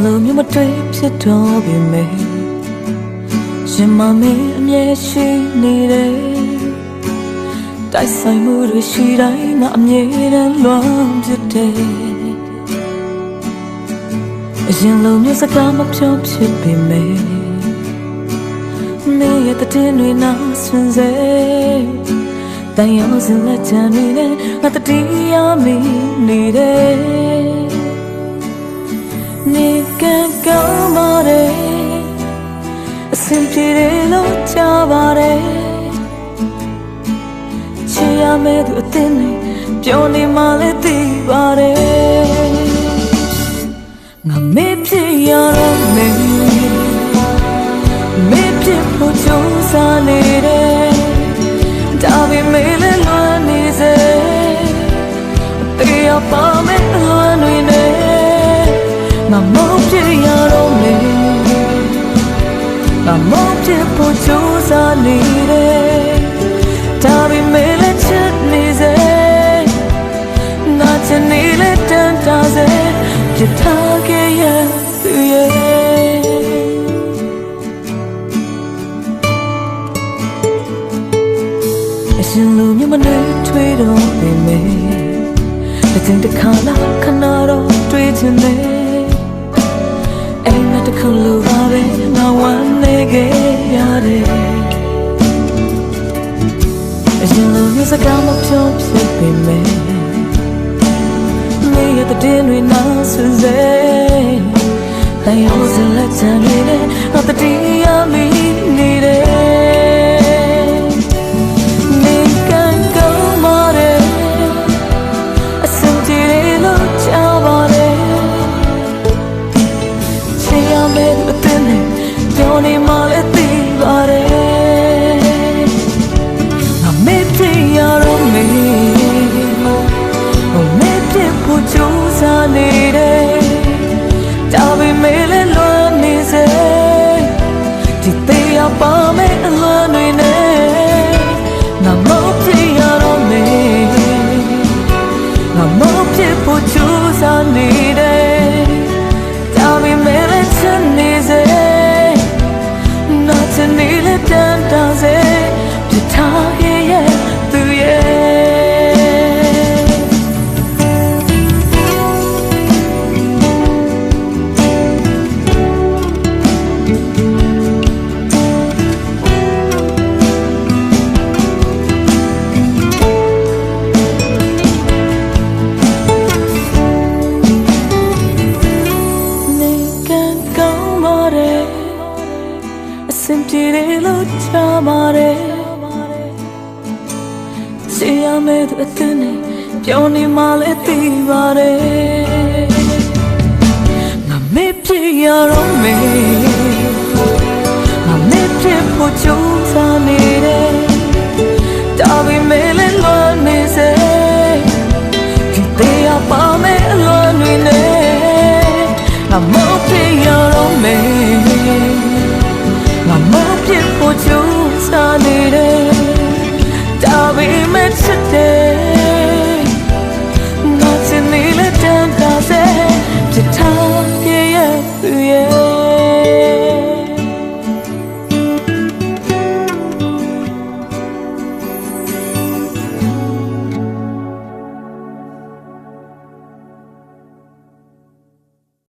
လိုမျိုးမတွေ့ဖြစ်တော့ပေမဲ့ရှင်မမင်းအမြဲရှိနေတယ်တိုက်ဆိုင်မှုတွေရှိတိုင်းငါအမြဲတမ်းလွမ်းဖြစ်တယ်အရင်လိုမျိုးစကားမပြောဖြစ်ပေမဲ့နေရတဲ့တင်တွေနာဆွင်စေတန်ရောစင်လက်ချမ်းတွေနဲ့ငါတတိယမိနေတယ်နေကကောင်းပါတယ်အစင်ပြေတယ်လို့ကြားပါတယ်ချစ်ရမယ့်သူအသင်းတွေပြောနေမှလည်းသိပါတယ်ငါမေ့ဖြစ်ရတော့မယ်မေ့ဖြစ်ဖို့ကြိုးစားနေတယ်ဒါပေမဲ့လည်းလွမ်းနေစေတရားပါမယ့်အလွမ်းတွေနဲ့ငါမေ့ဖြစ်ရတော့မယ်ငါမေ့ဖြစ်ဖို့ကြိုးစားနေတယ်ဒါပေမဲ့လည်းချစ်နေစေငါချစ်နေလေတန်တာစေပြထားခဲ့ရသူရဲ့အရှင်လူမျိုးမနဲ့ထွေးတော့ပေမဲ့တစ်ချိန်တစ်ခါလောက်ခဏတော့တွေ့ချင်တယ်အိမ်မတစ်ခုလိုပါပဲငါဝမ်းနေခဲ့ရတယ်အရှင်လူမျိုးစကားမပြောဖြစ်ပေမဲ့နေရတဲ့တင်တွေနာဆွေစေတိုင်ရောစလက်ချမ်းတွေနဲ့ငါတတိယမိနေတယ်နေကန်ကောင်းပါတယ်အစင်ပြေတယ်လို့ကြားပါတယ်ချစ်ရမယ့်အသင်းနဲ့ပြောနေမှလည်းသိပါတယ်ငါမေ့ဖြစ်ရတော့မယ်ကြိုးစားနေတယ်ဒါပေမဲ့လည်းလွမ်းနေစေဒီတရားပါမယ့်အလွမ်းတွေနဲ့ငါမော့ဖြစ်ရတော့မယ်ငါမော့ဖြစ်ဖို့ကြိုးစားနေတယ်ဒါပေမဲ့လည်းချစ်နေစေငါချစ်နေလေတန်တာစေပြထားခဲ့ရသူရဲ့စင်ပြေတယ်လို့ကြားပါတယ်ချစ်ရမယ့်သူအသင်းနဲ့ပြောနေမှလည်းသိပါတယ်ငါမေ့ဖြစ်ရတော့မယ်ငါမေ့ဖြစ်ဖို့ကြိုးစားနေတယ်ဒါပေမဲ့